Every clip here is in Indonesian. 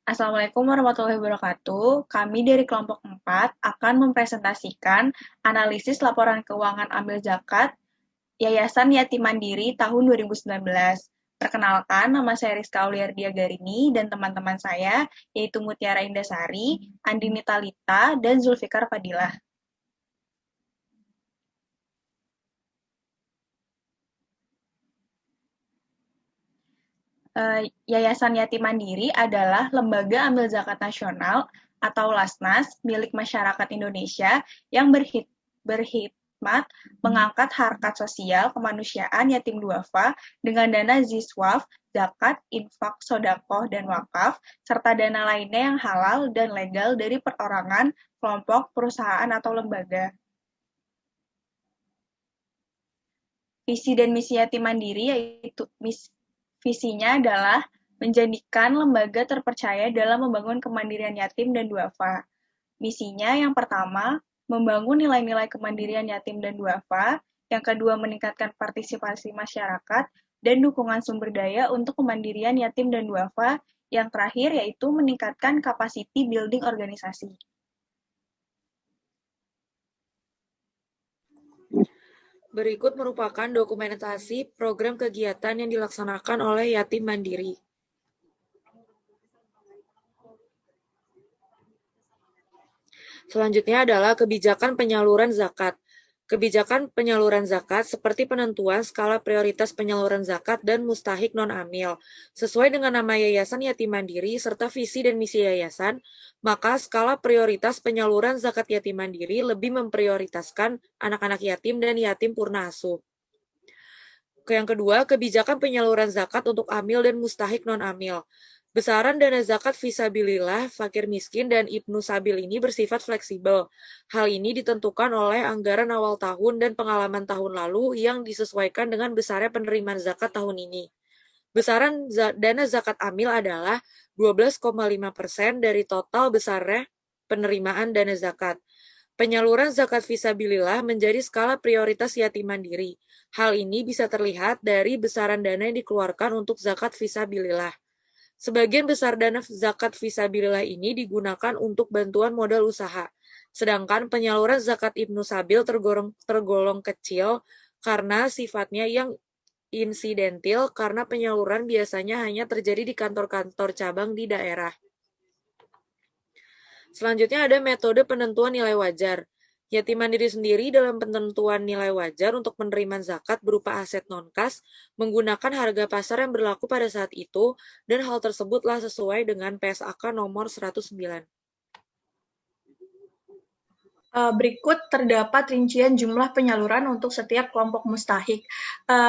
Assalamualaikum warahmatullahi wabarakatuh. Kami dari kelompok 4 akan mempresentasikan analisis laporan keuangan amil zakat Yayasan Yatim Mandiri tahun 2019. Perkenalkan, nama saya Rizka Auliardia Garini dan teman-teman saya yaitu Mutiara Indasari, Andini Talita, dan Zulfikar Fadilah. Yayasan Yatim Mandiri adalah lembaga amil zakat nasional atau LASNAS milik masyarakat Indonesia yang berkhidmat mengangkat harkat sosial kemanusiaan yatim duafa dengan dana ziswaf, zakat, infak, sodakoh, dan wakaf, serta dana lainnya yang halal dan legal dari perorangan, kelompok, perusahaan, atau lembaga. Visi dan misi Yatim Mandiri yaitu visinya adalah menjadikan lembaga terpercaya dalam membangun kemandirian yatim dan duafa. Misinya yang pertama, membangun nilai-nilai kemandirian yatim dan duafa. Yang kedua, meningkatkan partisipasi masyarakat dan dukungan sumber daya untuk kemandirian yatim dan duafa. Yang terakhir yaitu meningkatkan capacity building organisasi. Berikut merupakan dokumentasi program kegiatan yang dilaksanakan oleh Yatim Mandiri. Selanjutnya adalah kebijakan penyaluran zakat. Kebijakan penyaluran zakat seperti penentuan skala prioritas penyaluran zakat dan mustahik non-amil. Sesuai dengan nama Yayasan Yatim Mandiri serta visi dan misi yayasan, maka skala prioritas penyaluran zakat yatim mandiri lebih memprioritaskan anak-anak yatim dan yatim purna asuh. Yang kedua, kebijakan penyaluran zakat untuk amil dan mustahik non-amil. Besaran dana zakat fisabilillah, fakir miskin, dan ibnu sabil ini bersifat fleksibel. Hal ini ditentukan oleh anggaran awal tahun dan pengalaman tahun lalu yang disesuaikan dengan besarnya penerimaan zakat tahun ini. Besaran dana zakat amil adalah 12,5% dari total besarnya penerimaan dana zakat. Penyaluran zakat fisabilillah menjadi skala prioritas yatim mandiri. Hal ini bisa terlihat dari besaran dana yang dikeluarkan untuk zakat fisabilillah. Sebagian besar dana zakat fisabilillah ini digunakan untuk bantuan modal usaha, sedangkan penyaluran zakat ibnu sabil tergolong kecil karena sifatnya yang insidentil karena penyaluran biasanya hanya terjadi di kantor-kantor cabang di daerah. Selanjutnya ada metode penentuan nilai wajar. Yatim Mandiri sendiri dalam penentuan nilai wajar untuk penerimaan zakat berupa aset non-kas menggunakan harga pasar yang berlaku pada saat itu dan hal tersebutlah sesuai dengan PSAK nomor 109. Berikut terdapat rincian jumlah penyaluran untuk setiap kelompok mustahik.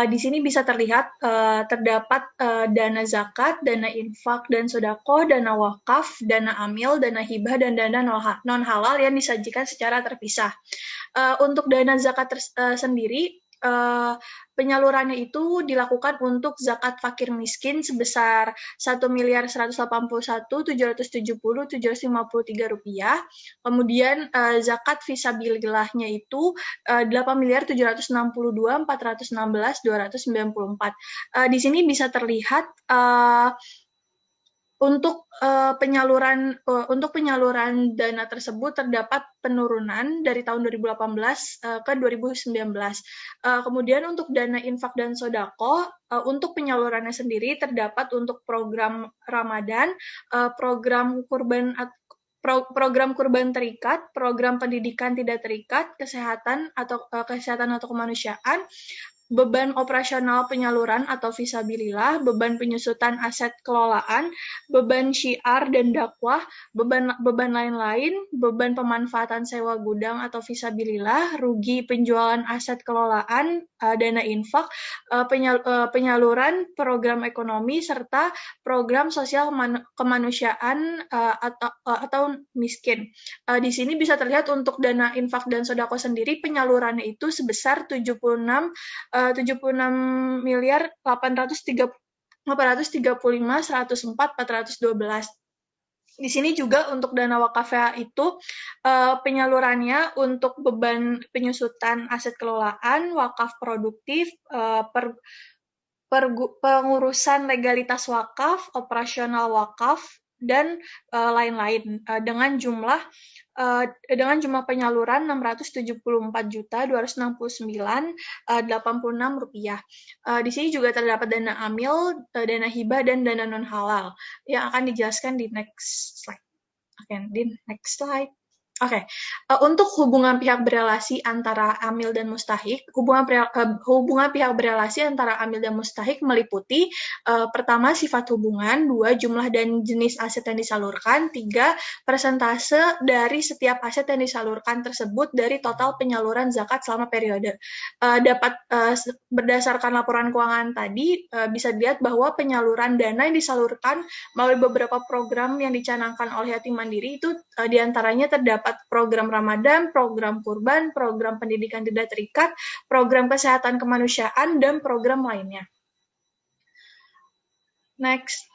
Di sini bisa terlihat terdapat dana zakat, dana infak dan sodako, dana wakaf, dana amil, dana hibah, dan dana non-halal yang disajikan secara terpisah. Untuk dana zakat sendiri, penyalurannya itu dilakukan untuk zakat fakir miskin sebesar Rp1.181.770.753. Kemudian zakat fisabilillahnya itu Rp8.762.416.294. Di sini bisa terlihat untuk penyaluran dana tersebut terdapat penurunan dari tahun 2018 ke 2019. Kemudian untuk dana infak dan sodako, untuk penyalurannya sendiri terdapat untuk program Ramadan, program kurban terikat, program pendidikan tidak terikat, kesehatan atau kemanusiaan, beban operasional penyaluran atau fisabilillah, beban penyusutan aset kelolaan, beban syiar dan dakwah, beban lain-lain, beban pemanfaatan sewa gudang atau fisabilillah, rugi penjualan aset kelolaan, dana infak, penyaluran program ekonomi, serta program sosial kemanusiaan atau miskin. Di sini bisa terlihat untuk dana infak dan sodako sendiri penyalurannya itu sebesar 76.835.104.412. Di sini juga untuk dana wakafnya itu penyalurannya untuk beban penyusutan aset kelolaan, wakaf produktif, pengurusan legalitas wakaf, operasional wakaf, dan lain-lain dengan jumlah penyaluran Rp674.269.86. Di sini juga terdapat dana amil, dana hibah, dan dana non halal yang akan dijelaskan di next slide. Oke, untuk hubungan pihak berelasi antara amil dan mustahik, hubungan pihak berelasi antara amil dan mustahik meliputi pertama, sifat hubungan, 2, jumlah dan jenis aset yang disalurkan, 3, persentase dari setiap aset yang disalurkan tersebut dari total penyaluran zakat selama periode. Berdasarkan laporan keuangan tadi, bisa dilihat bahwa penyaluran dana yang disalurkan melalui beberapa program yang dicanangkan oleh Yatim Mandiri itu diantaranya terdapat program Ramadan, program Kurban, program pendidikan tidak terikat, program kesehatan kemanusiaan, dan program lainnya. Next,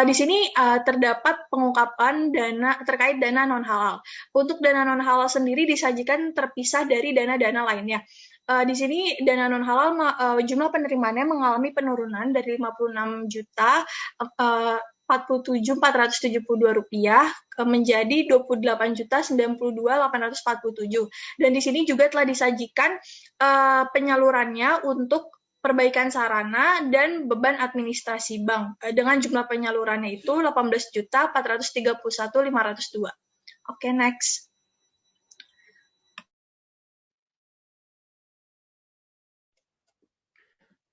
di sini terdapat pengungkapan dana terkait dana non halal. Untuk dana non halal sendiri disajikan terpisah dari dana-dana lainnya. Di sini dana non halal jumlah penerimaannya mengalami penurunan dari Rp47.472 menjadi Rp28.092.847. Dan di sini juga telah disajikan penyalurannya untuk perbaikan sarana dan beban administrasi bank dengan jumlah penyalurannya itu Rp18.431.502. Oke, next.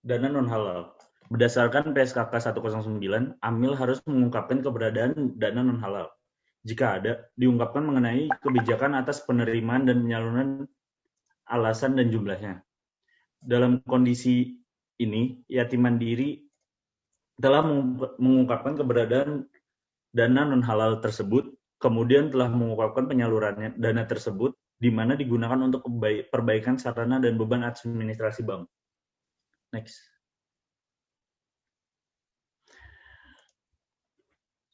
Dana non halal. Berdasarkan PSKK 109, amil harus mengungkapkan keberadaan dana non halal. Jika ada, diungkapkan mengenai kebijakan atas penerimaan dan penyaluran alasan dan jumlahnya. Dalam kondisi ini, Yatim Mandiri telah mengungkapkan keberadaan dana non halal tersebut, kemudian telah mengungkapkan penyalurannya dana tersebut di mana digunakan untuk perbaikan sarana dan beban administrasi bank. Next.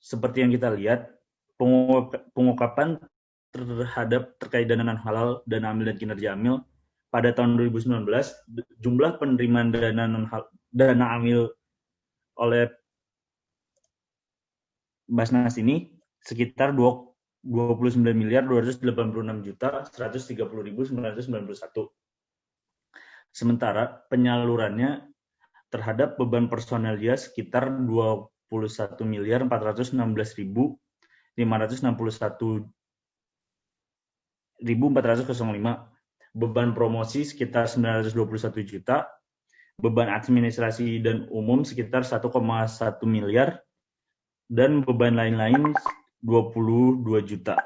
Seperti yang kita lihat, pengungkapan terkait dana non halal, dana amil dan kinerja amil pada tahun 2019, jumlah penerimaan dana amil oleh Basnas ini sekitar 29.286.130.991. Sementara penyalurannya terhadap beban personel dia sekitar 21.416.561.405. Beban promosi sekitar 921 juta, beban administrasi dan umum sekitar 1,1 miliar, dan beban lain-lain 22 juta.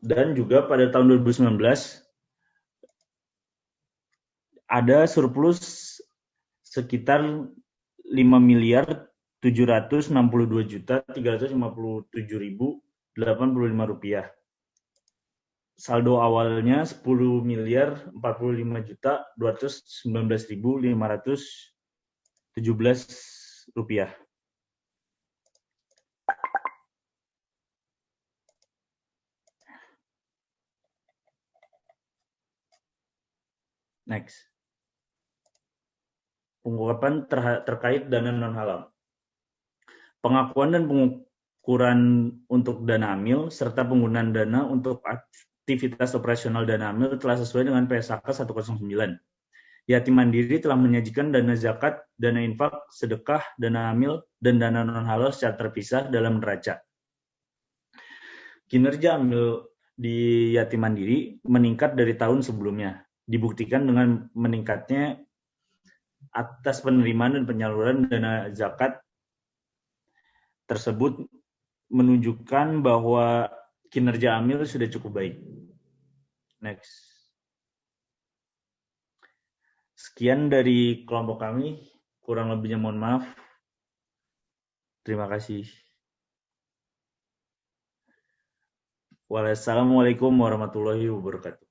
Dan juga pada tahun 2019 ada surplus sekitar 5.762.357.085 rupiah. Saldo awalnya 10.045.219.517 rupiah. Next. Pengungkapan terkait dana non halal. Pengakuan dan pengukuran untuk dana amil serta penggunaan dana untuk aktivitas operasional dana amil telah sesuai dengan PSAK 109. Yatim Mandiri telah menyajikan dana zakat, dana infak, sedekah, dana amil, dan dana non halal secara terpisah dalam neraca. Kinerja amil di Yatim Mandiri meningkat dari tahun sebelumnya, dibuktikan dengan meningkatnya atas penerimaan dan penyaluran dana zakat tersebut menunjukkan bahwa kinerja amil sudah cukup baik. Next. Sekian dari kelompok kami, kurang lebihnya mohon maaf. Terima kasih. Wassalamualaikum warahmatullahi wabarakatuh.